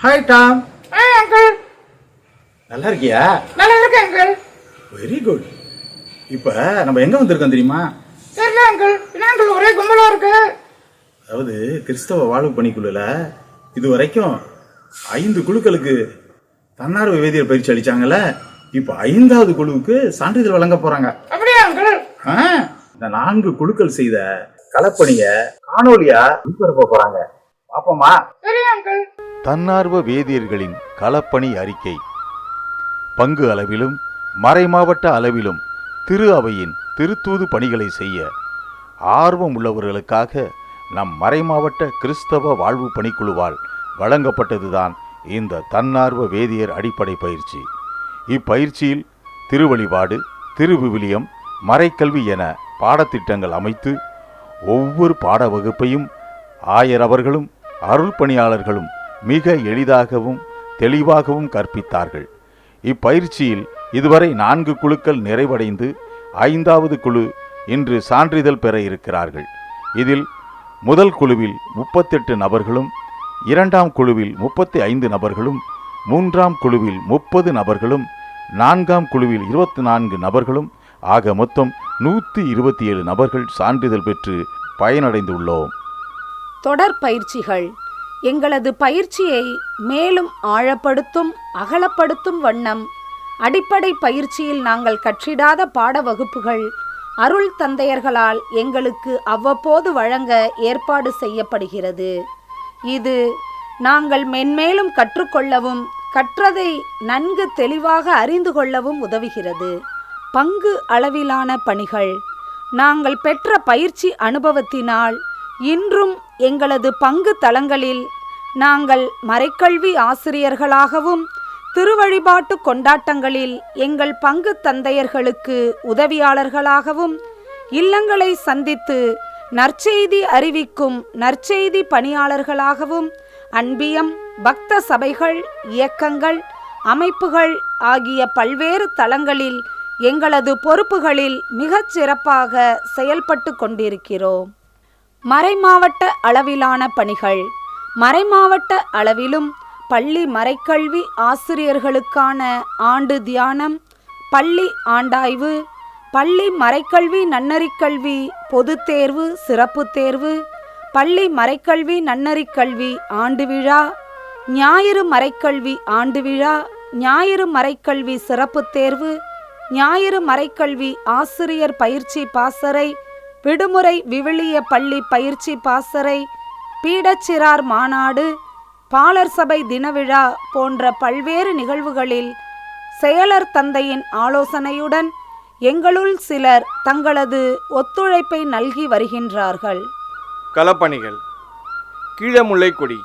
Hi Tom. Hi uncle. நல்லா இருக்கியா? நல்லா இருக்கேன் அங்கிள். Very good. இப்போ நம்ம எங்க வந்திருக்கோம் தெரியுமா? தெரியல அங்கிள். என்ன அங்கிள் ஒரே கும்பலா இருக்கு? அதாவது கிறிஸ்தவ வாழ்வு பணிக்குழுல இது வரைக்கும் 5 குழுக்களுக்கு தன்னார்வ வேதியியல் பயிற்சி அளிச்சாங்கல்ல, இப்போ 5வது குழுவுக்கு சான்றிதழ் வழங்க போறாங்க. அப்படியா அங்கிள்? இந்த 4 குழுக்கள் செய்த களப்பணிய காணொலியா ஒளிபரப்ப போறாங்க. பாப்போமா? சரி அங்கிள். தன்னார்வ வேதியர்களின் களப்பணி அறிக்கை. பங்கு அளவிலும் மறைமாவட்ட அளவிலும் திரு அவையின் திருத்தூது பணிகளை செய்ய ஆர்வம் உள்ளவர்களுக்காக நம் மறைமாவட்ட கிறிஸ்தவ வாழ்வு பணிக்குழுவால் வழங்கப்பட்டதுதான் இந்த தன்னார்வ வேதியர் அடிப்படை பயிற்சி. இப்பயிற்சியில் திருவழிபாடு, திருவிவிலியம், மறைக்கல்வி என பாடத்திட்டங்கள் அமைத்து ஒவ்வொரு பாட வகுப்பையும் ஆயர் அவர்களும் அருள் பணியாளர்களும் மிக எளிதாகவும் தெளிவாகவும் கற்பித்தார்கள். இப்பயிற்சியில் இதுவரை 4 குழுக்கள் நிறைவடைந்து 5வது குழு இன்று சான்றிதழ் பெற இருக்கிறார்கள். இதில் முதல் குழுவில் 38 நபர்களும், 2ஆம் குழுவில் 35 நபர்களும், 3ஆம் குழுவில் 30 நபர்களும், 4ஆம் குழுவில் 24 நபர்களும் ஆக மொத்தம் 127 நபர்கள் சான்றிதழ் பெற்று பயனடைந்துள்ளோம். தொடர் பயிற்சிகள் எங்களது பயிற்சியை மேலும் ஆழப்படுத்தும், அகலப்படுத்தும் வண்ணம் அடிப்படை பயிற்சியில் நாங்கள் கற்றிடாத பாட வகுப்புகள் அருள் தந்தையர்களால் எங்களுக்கு அவ்வப்போது வழங்க ஏற்பாடு செய்யப்படுகிறது. இது நாங்கள் மென்மேலும் கற்றுக்கொள்ளவும் கற்றதை நன்கு தெளிவாக அறிந்து கொள்ளவும் உதவுகிறது. பங்கு அளவிலான பணிகள். நாங்கள் பெற்ற பயிற்சி அனுபவத்தினால் இன்றும் எங்களது பங்கு தளங்களில் நாங்கள் மறைக்கல்வி ஆசிரியர்களாகவும் திருவழிபாட்டு கொண்டாட்டங்களில் எங்கள் பங்கு தந்தையர்களுக்கு உதவியாளர்களாகவும் இல்லங்களை சந்தித்து நற்செய்தி அறிவிக்கும் நற்செய்தி பணியாளர்களாகவும் அன்பியம், பக்த சபைகள், இயக்கங்கள், அமைப்புகள் ஆகிய பல்வேறு தளங்களில் எங்களது பொறுப்புகளில் மிகச் சிறப்பாக செயல்பட்டு கொண்டிருக்கிறோம். மறைமாவட்ட அளவிலான பணிகள். மறைமாவட்ட அளவிலும் பள்ளி மறைக்கல்வி ஆசிரியர்களுக்கான ஆண்டு தியானம், பள்ளி ஆண்டாய்வு, பள்ளி மறைக்கல்வி நன்னறிக்கல்வி பொதுத் தேர்வு, சிறப்பு தேர்வு, பள்ளி மறைக்கல்வி நன்னறிக்கல்வி ஆண்டு விழா, ஞாயிறு மறைக்கல்வி ஆண்டு விழா, ஞாயிறு மறைக்கல்வி சிறப்பு தேர்வு, ஞாயிறு மறைக்கல்வி ஆசிரியர் பயிற்சி பாசறை, விடுமுறை விவிலிய பள்ளி பயிற்சி பாசறை, பீடச்சிறார் மாநாடு, பாலர் சபை தினவிழா போன்ற பல்வேறு நிகழ்வுகளில் செயலர் தந்தையின் ஆலோசனையுடன் எங்களுள் சிலர் தங்களது ஒத்துழைப்பை நல்கி வருகின்றார்கள். களப்பணிகள். கீழமுல்லைக்கொடி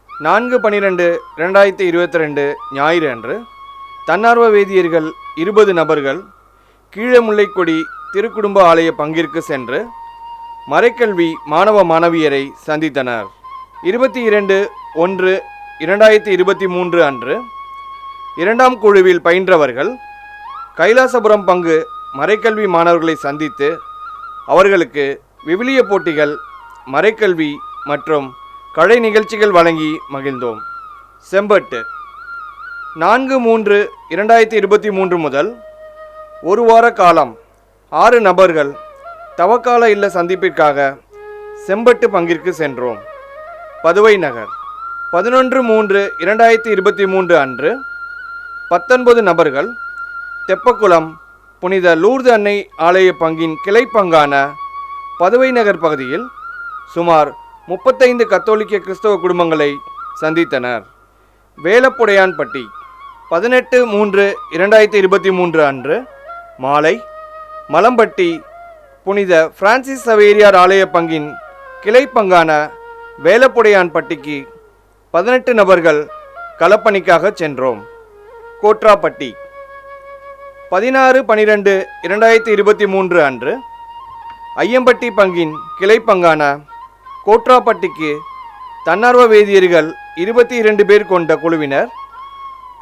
4/12/2022 ஞாயிறு அன்று தன்னார்வ வேதியர்கள் 20 நபர்கள் கீழமுல்லைக்கொடி திருக்குடும்ப ஆலய பங்கிற்கு சென்று மறைக்கல்வி மாணவ மாணவியரை சந்தித்தனர். 22/1/2023 அன்று 2ஆம் குழுவில் பயின்றவர்கள் கைலாசபுரம் பங்கு மறைக்கல்வி மாணவர்களை சந்தித்து அவர்களுக்கு விவிலிய போட்டிகள், மறைக்கல்வி மற்றும் கலை நிகழ்ச்சிகள் வழங்கி மகிழ்ந்தோம். செம்பட்டு 4/3/2023 முதல் ஒரு வார காலம் 6 நபர்கள் தவக்கால இல்ல சந்திப்பிற்காக செம்பட்டு பங்கிற்கு சென்றோம். பதுவை நகர் 11/3/2023 அன்று 19 நபர்கள் தெப்பக்குளம் புனித லூர்து அன்னை ஆலய பங்கின் கிளை பங்கான பதுவை நகர் பகுதியில் சுமார் 35 கத்தோலிக்க கிறிஸ்தவ குடும்பங்களை சந்தித்தனர். வேலப்புடையான்பட்டி 18/3/2023 அன்று மாலை மலம்பட்டி புனித பிரான்சிஸ் சவேரியார் ஆலய பங்கின் கிளை பங்கான வேலப்புடையான்பட்டிக்கு 18 நபர்கள் களப்பணிக்காக சென்றோம். கோட்ராப்பட்டி 16/12/2023 அன்று ஐயம்பட்டி பங்கின் கிளை பங்கான கோட்ராப்பட்டிக்கு தன்னார்வ வேதியர்கள் 22 பேர் கொண்ட குழுவினர்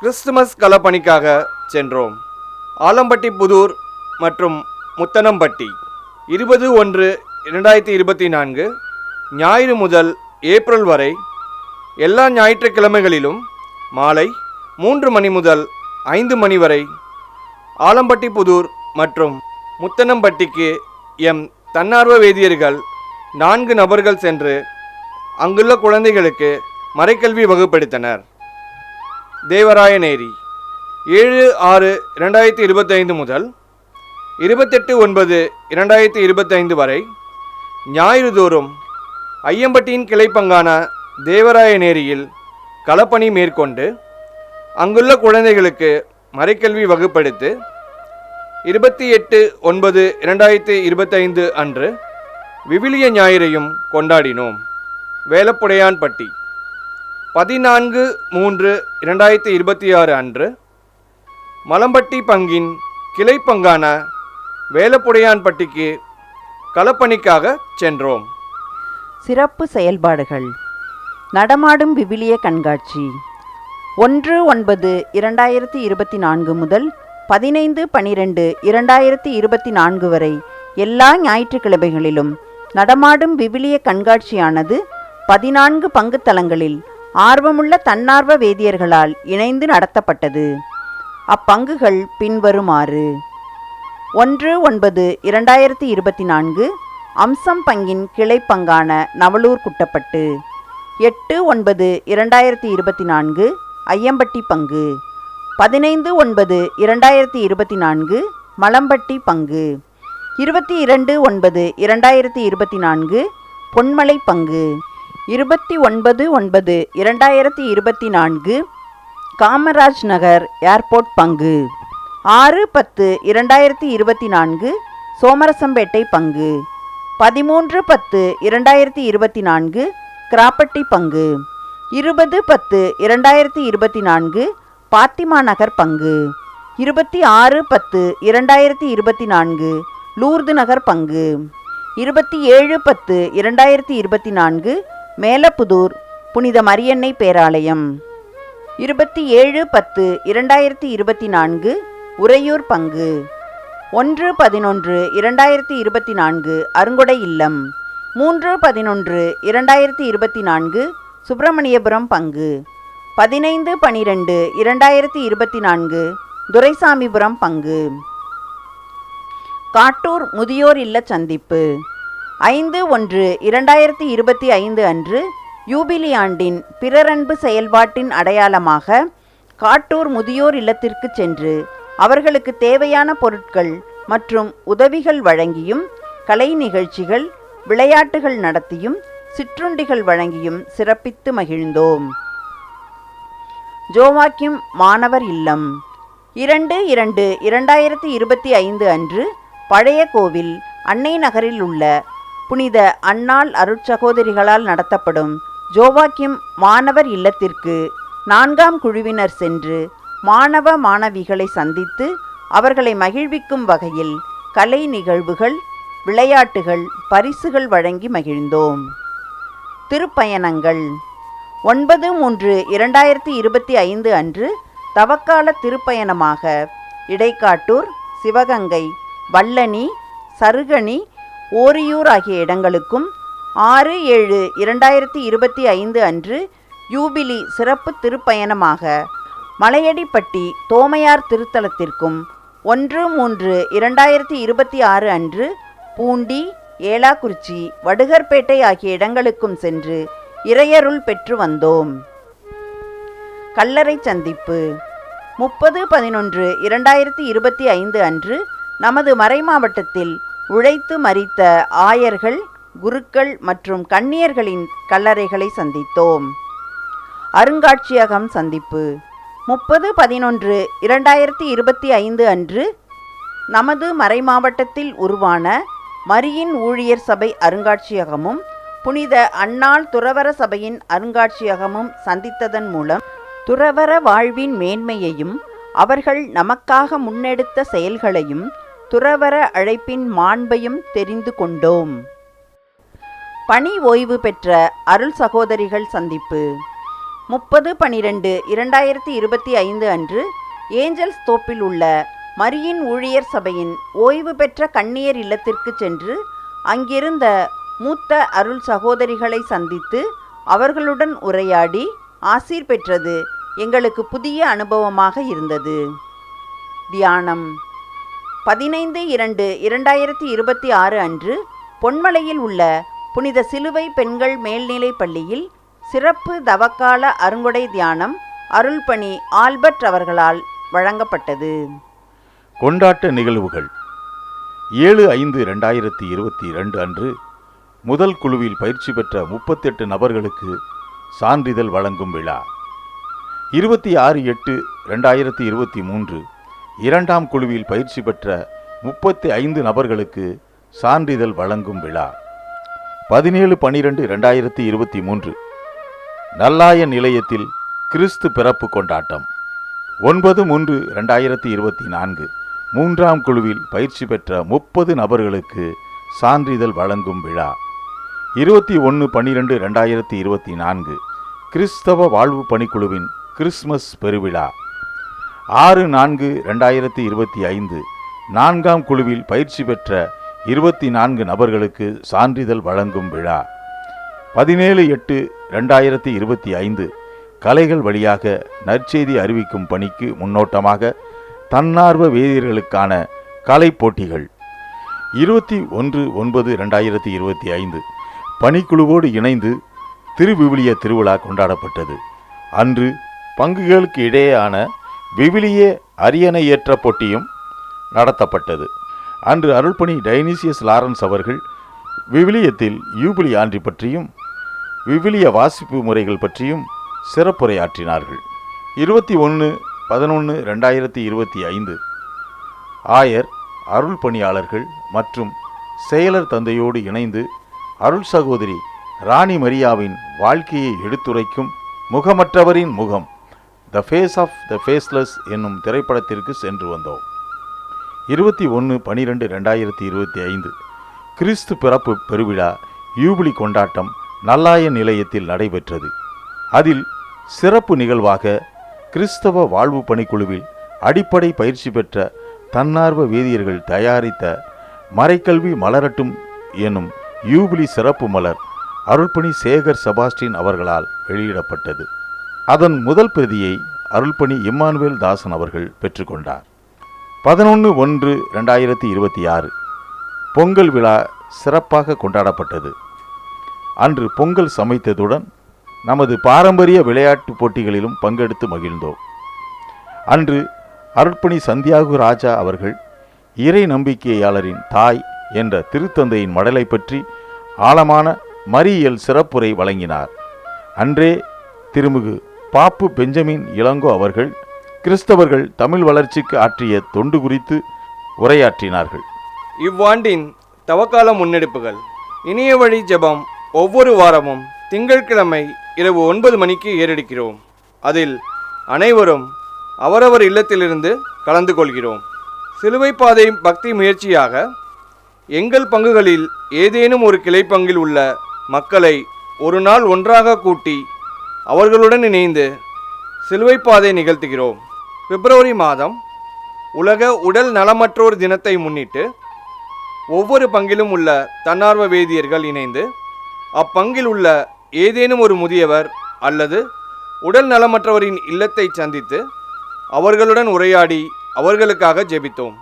கிறிஸ்துமஸ் களப்பணிக்காக சென்றோம். ஆலம்பட்டி புதூர் மற்றும் முத்தனம்பட்டி 20/1/2024 ஞாயிறு முதல் ஏப்ரல் வரை எல்லா ஞாயிற்றுக்கிழமைகளிலும் மாலை 3 மணி முதல் 5 மணி வரை ஆலம்பட்டி புதூர் மற்றும் முத்தனம்பட்டிக்கு எம் தன்னார்வ வேதியர்கள் 4 நபர்கள் சென்று அங்குள்ள குழந்தைகளுக்கு மறைக்கல்வி வகுப்பெடுத்தனர். தேவராயநேரி 7/6/2025 முதல் 28/9/2025 வரை ஞாயிறுதோறும் ஐயம்பட்டியின் கிளைப்பங்கான தேவராயநேரியில் களப்பணி மேற்கொண்டு அங்குள்ள குழந்தைகளுக்கு மறைக்கல்வி வகுப்பெடுத்து 28/9/2025 அன்று விவிலிய ஞாயிறையும் கொண்டாடினோம். வேலப்புடையான்பட்டி 14/3/2026 அன்று மலம்பட்டி பங்கின் கிளைப்பங்கான வேலப்புடையான்பட்டிக்கு களப்பணிக்காக சென்றோம். சிறப்பு செயல்பாடுகள். நடமாடும் விவிலிய கண்காட்சி 1/9/2024 முதல் 15/12/2024 வரை எல்லா ஞாயிற்றுக்கிழமைகளிலும் நடமாடும் விவிலிய கண்காட்சியானது 14 பங்கு தளங்களில் ஆர்வமுள்ள தன்னார்வ வேதியர்களால் இணைந்து நடத்தப்பட்டது. அப்பங்குகள் பின்வருமாறு: 1/9/2024 அம்சம் பங்கின் கிளைப்பங்கான நவலூர் குட்டப்பட்டு. 8/9/2024 ஐயம்பட்டி பங்கு. 15/9/2024 மலம்பட்டி பங்கு. 22/9/2024 பொன்மலை பங்கு. 29/9/2024 காமராஜ் நகர் ஏர்போர்ட் பங்கு. 6/10/2024 சோமரசம்பேட்டை பங்கு. 13/10/2024 கிராப்பட்டி பங்கு. 20/10/2024 பாத்திமா நகர் பங்கு. 26/10/2024 லூர்து நகர் பங்கு. 27/10/2024 மேலப்புதூர் புனித மரியன்னை பேராலயம். 27/10/2024 உறையூர் பங்கு. 1/11/2024 அருங்கொடை இல்லம். 3/11/2024 சுப்பிரமணியபுரம் பங்கு. 15/12/2024 துரைசாமிபுரம் பங்கு. காட்டூர் முதியோர் இல்ல சந்திப்பு 5/1/2025 அன்று யூபிலி ஆண்டின் பிறரன்பு செயல்பாட்டின் அடையாளமாக காட்டூர் முதியோர் இல்லத்திற்கு சென்று அவர்களுக்கு தேவையான பொருட்கள் மற்றும் உதவிகள் வழங்கியும் கலை நிகழ்ச்சிகள் விளையாட்டுகள் நடத்தியும் சிற்றுண்டிகள் வழங்கியும் சிறப்பித்து மகிழ்ந்தோம். ஜோவாக்கிம் மாணவர் இல்லம் 2/2/2025 அன்று பழைய கோவில் அன்னை நகரில் உள்ள புனித அன்னாள் அருட்சகோதரிகளால் நடத்தப்படும் ஜோவாக்கிம் மாணவர் இல்லத்திற்கு 4ஆம் குழுவினர் சென்று மாணவ மாணவிகளை சந்தித்து அவர்களை மகிழ்விக்கும் வகையில் கலை நிகழ்வுகள் விளையாட்டுகள் பரிசுகள் வழங்கி மகிழ்ந்தோம். திருப்பயணங்கள் 9/3/2025 அன்று தவக்கால திருப்பயணமாக இடைக்காட்டூர், சிவகங்கை, வல்லணி, சருகணி, ஓரியூர் ஆகிய இடங்களுக்கும் 6/7/2025 அன்று யூபிலி சிறப்பு திருப்பயணமாக மலையடிப்பட்டி தோமையார் திருத்தலத்திற்கும் 1/3/2026 அன்று பூண்டி, ஏலாக்குறிச்சி, வடுகர்பேட்டை ஆகிய இடங்களுக்கும் சென்று இறையருள் பெற்று வந்தோம். கல்லறை சந்திப்பு 30/11/2025 அன்று நமது மறைமாவட்டத்தில் உழைத்து மரித்த ஆயர்கள், குருக்கள் மற்றும் கன்னியர்களின் கல்லறைகளை சந்தித்தோம். அருங்காட்சியகம் சந்திப்பு 30/11/2025 அன்று நமது மறைமாவட்டத்தில் உருவான மரியின் ஊழியர் சபை அருங்காட்சியகமும் புனித அன்னாள் துறவர சபையின் அருங்காட்சியகமும் சந்தித்ததன் மூலம் துறவர வாழ்வின் மேன்மையையும் அவர்கள் நமக்காக முன்னெடுத்த செயல்களையும் துறவர அழைப்பின் மாண்பையும் தெரிந்து கொண்டோம். பணி ஓய்வு பெற்ற அருள் சகோதரிகள் சந்திப்பு 30/12/2025 அன்று ஏஞ்சல்ஸ் தோப்பில் உள்ள மரியின் ஊழியர் சபையின் ஓய்வு பெற்ற கன்னியர் இல்லத்திற்கு சென்று அங்கிருந்த மூத்த அருள் சகோதரிகளை சந்தித்து அவர்களுடன் உரையாடி ஆசீர் பெற்றது எங்களுக்கு புதிய அனுபவமாக இருந்தது. தியானம் 15/2/2026 அன்று பொன்மலையில் உள்ள புனித சிலுவை பெண்கள் மேல்நிலைப் பள்ளியில் சிறப்பு தவக்கால அருங்கொடை தியானம் அருள்பணி ஆல்பர்ட் அவர்களால் வழங்கப்பட்டது. கொண்டாட்ட நிகழ்வுகள் 7/5/2022 அன்று முதல் குழுவில் பயிற்சி பெற்ற 38 நபர்களுக்கு சான்றிதழ் வழங்கும் விழா. 26/8/2023 இரண்டாம் குழுவில் பயிற்சி பெற்ற 35 நபர்களுக்கு சான்றிதழ் வழங்கும் விழா. 17/12/2023 நல்லாய நிலையத்தில் கிறிஸ்து பிறப்பு கொண்டாட்டம். 9/3/2024 மூன்றாம் குழுவில் பயிற்சி பெற்ற 30 நபர்களுக்கு சான்றிதழ் வழங்கும் விழா. 21/12/2024 கிறிஸ்தவ வாழ்வு பணிக்குழுவின் கிறிஸ்மஸ் பெருவிழா. 6/4/2025 நான்காம் குழுவில் பயிற்சி பெற்ற 24 நபர்களுக்கு சான்றிதழ் வழங்கும் விழா. 17/8/2025 கலைகள் வழியாக நற்செய்தி அறிவிக்கும் பணிக்கு முன்னோட்டமாக தன்னார்வ வேதியர்களுக்கான கலை போட்டிகள். 21/9/2025 பணிக்குழுவோடு இணைந்து திருவிவிலிய திருவிழா கொண்டாடப்பட்டது. அன்று பங்குகளுக்கு இடையேயான விவிலிய அரியணை ஏற்ற போட்டியும் நடத்தப்பட்டது. அன்று அருள்பணி டைனீசியஸ் லாரன்ஸ் அவர்கள் விவிலியத்தில் யூபிலி ஆண்டு பற்றியும் விவிலிய வாசிப்பு முறைகள் பற்றியும் சிறப்புரையாற்றினார்கள். 21/11/2025 ஆயர் அருள் பணியாளர்கள் மற்றும் செயலர் தந்தையோடு இணைந்து அருள் சகோதரி ராணி மரியாவின் வாழ்க்கையை எடுத்துரைக்கும் முகமற்றவரின் முகம் the face of the faceless என்னும் திரைப்படத்திற்கு சென்று வந்தோம். 21/12/2025 கிறிஸ்து பிறப்பு பெருவிழா யூபிலி கொண்டாட்டம் நல்லாய நிலையத்தில் நடைபெற்றது. அதில் சிறப்பு நிகழ்வாக கிறிஸ்தவ வாழ்வு பணிக்குழுவில் அடிப்படை பயிற்சி பெற்ற தன்னார்வ வேதியர்கள் தயாரித்த மறைக்கல்வி மலரட்டும் எனும் யூபிலி சிறப்பு மலர் அருள்பணி சேகர் செபாஸ்டின் அவர்களால் வெளியிடப்பட்டது. அதன் முதல் பிரதியை அருள்பணி இம்மானுவேல் தாசன் அவர்கள் பெற்றுக்கொண்டார். 11/1/2026 பொங்கல் விழா சிறப்பாக கொண்டாடப்பட்டது. அன்று பொங்கல் சமைத்ததுடன் நமது பாரம்பரிய விளையாட்டுப் போட்டிகளிலும் பங்கெடுத்து மகிழ்ந்தோம். அன்று அருட்பணி சந்தியாகு ராஜா அவர்கள் இறை நம்பிக்கையாளரின் தாய் என்ற திருத்தந்தையின் மடலை பற்றி ஆழமான மரியல் சிறப்புரை வழங்கினார். அன்றே திருமிகு பாப்பு பெஞ்சமின் இளங்கோ அவர்கள் கிறிஸ்தவர்கள் தமிழ் வளர்ச்சிக்கு ஆற்றிய தொண்டு குறித்து உரையாற்றினார்கள். இவ்வாண்டின் தவக்கால முன்னெடுப்புகள். இணைய வழி ஜெபம் ஒவ்வொரு வாரமும் திங்கட்கிழமை இரவு 9 மணிக்கு ஏறெடுக்கிறோம். அதில் அனைவரும் அவரவர் இல்லத்திலிருந்து கலந்து கொள்கிறோம். சிலுவை பாதை பக்தி முயற்சியாக எங்கள் பங்குகளில் ஏதேனும் ஒரு கிளைப்பங்கில் உள்ள மக்களை ஒரு நாள் ஒன்றாக கூட்டி அவர்களுடன் இணைந்து சிலுவை பாதை நிகழ்த்துகிறோம். பிப்ரவரி மாதம் உலக உடல் நலமற்றோர் தினத்தை முன்னிட்டு ஒவ்வொரு பங்கிலும் உள்ள தன்னார்வ வேதியர்கள் இணைந்து அப்பங்கில் உள்ள ஏதேனும் ஒரு முதியவர் அல்லது உடல் நலமற்றவரின் இல்லத்தை சந்தித்து அவர்களுடன் உரையாடி அவர்களுக்காக ஜெபித்தோம்.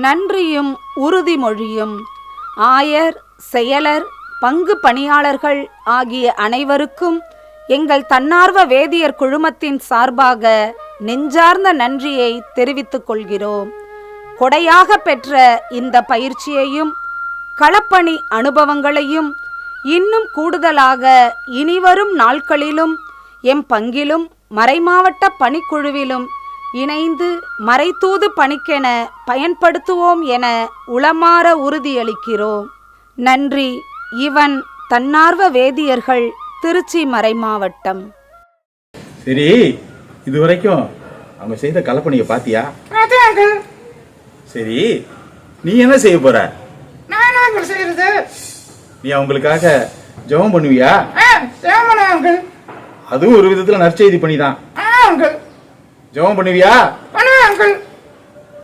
நன்றியும் உறுதிமொழியும். ஆயர், செயலர், பங்கு பணியாளர்கள் ஆகிய அனைவருக்கும் எங்கள் தன்னார்வ வேதியர் குழுமத்தின் சார்பாக நெஞ்சார்ந்த நன்றியை தெரிவித்துக் கொள்கிறோம். கொடையாக பெற்ற இந்த பயிற்சியையும் களப்பணி அனுபவங்களையும் இன்னும் கூடுதலாக இனிவரும் நாட்களிலும் எம் பங்கிலும் மறைமாவட்ட பணிக்குழுவிலும் இணைந்து மறைத்தூது பணிக்கென பயன்படுத்துவோம் என உளமாற உறுதியளிக்கிறோம். நன்றி. இவன் தன்னார்வ வேதியர்கள், திருச்சி மறைமாவட்டம். சரி, இதுவரைக்கும் அவங்க செய்த கலப்பணியை பாத்தியா? பார்த்தேன் அங்கிள். சரி, நீ என்ன செய்ய போற? நான் என்ன அங்கிள் செய்யறது? நீ அவங்களுக்காக ஜெபம் பண்ணுவியா? ஜெபம் பண்ண அங்கிள். அதுவும் ஒரு விதத்துல நற்செய்தி பண்ணிதான். அங்கிள் ஜெபம் பண்ணுவியா?